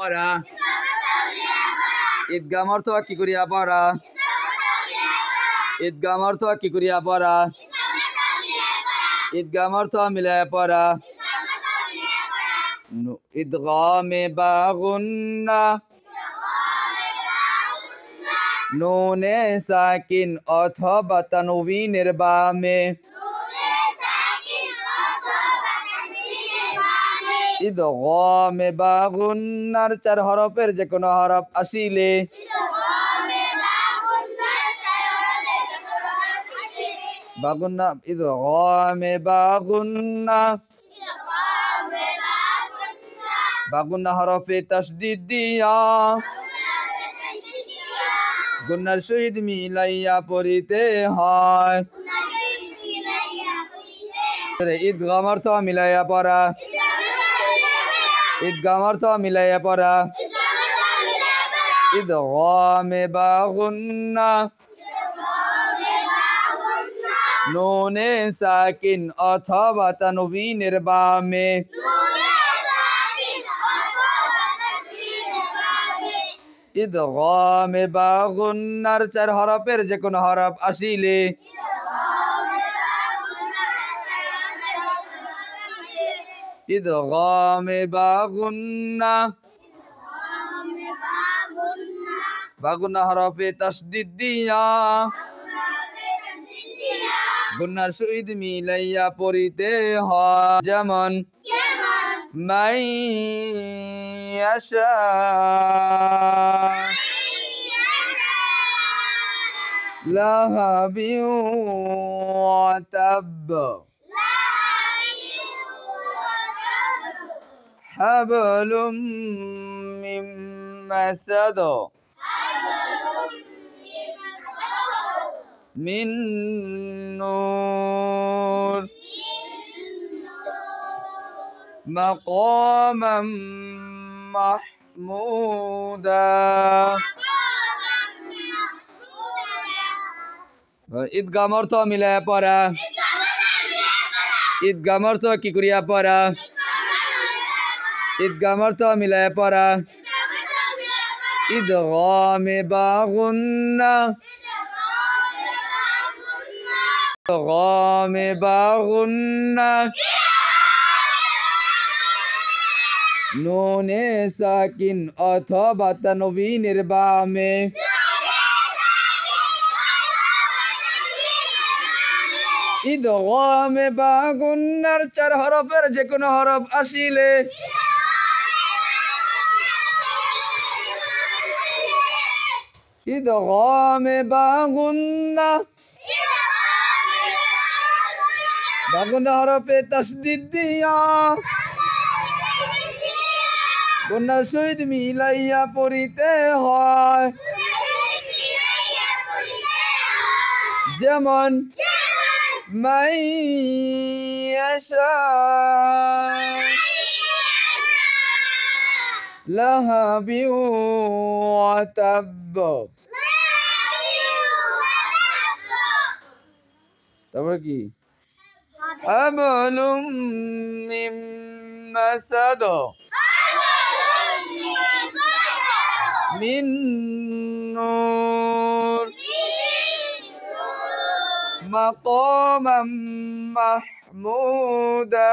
পড়া ঈদগাম অর্থ কি করিয়া পড়া ঈদগাম অর্থ কি করিয়া পড়া ঈদগাম অর্থ মিলায়া পড়া ইদগামে বাগুন্না নুনে সাকিন অথবা তানউইনের বামে ইদগামে বাগুন্নার 4 হরফের যে কোনো হরফ আসিলে বাগুন্না ইদগামে বাগুন্না বাগুন্না হরফে তাসদীদ দিয়া গুন্নার সহিত মিলাইয়া পড়িতে হয় ঈদগাম অর্থ মিলাইয়া পড়া ঈদগাম অর্থ মিলাইয়া পড়া ইদগামে বাগুন্না নুনে সাকিন অথবা তানউইনের বামে ইদগামে বাগুন্নার 4 হরফের যে কোনো হরফ আসিলে ইদগামে বাগুন্না বাগুন্না হরফে তাসদীদ দিয়া গুন্নার সহিত মিলাইয়া পড়িতে হয় যেমন মান ইয়াশা লাহাবি ওয়া তাব হাবলুম মিন মাসাদ মিন নূর মাকামান মাহমুদা ঈদগাম অর্থ মিলায়া পড়া ঈদগাম অর্থ কি করিয়া পড়া ঈদগাম অর্থ মিলায়া পড়া ইদগামে বাগুন্না ইদগামে বাগুন্না নুনে সাকিন অথবা তানউইনের বামে ইদগামে বাগুন্নার 4 হরফের যে কোনো হরফ আসিলে ইদগামে বাগুন্না বাগুন্না হরফে তাসদীদ দিয়া গুন্নার সহিত মিলাইয়া পড়িতে হয় যেমন মান ইয়াশা লাহাবি ওয়া তাব তারপর কি হাবলুম মিন মাসাদ মিন নূর মাকামান মাহমুদা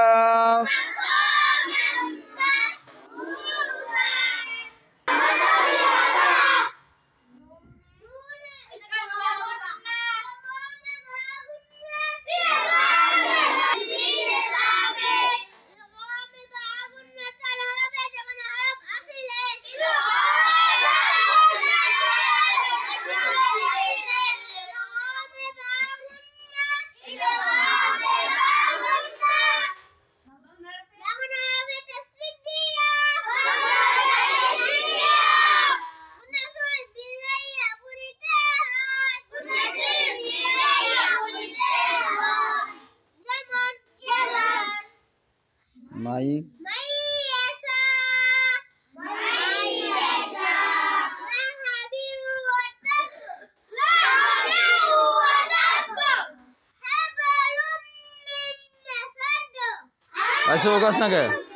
মাই Ayo kasih naga.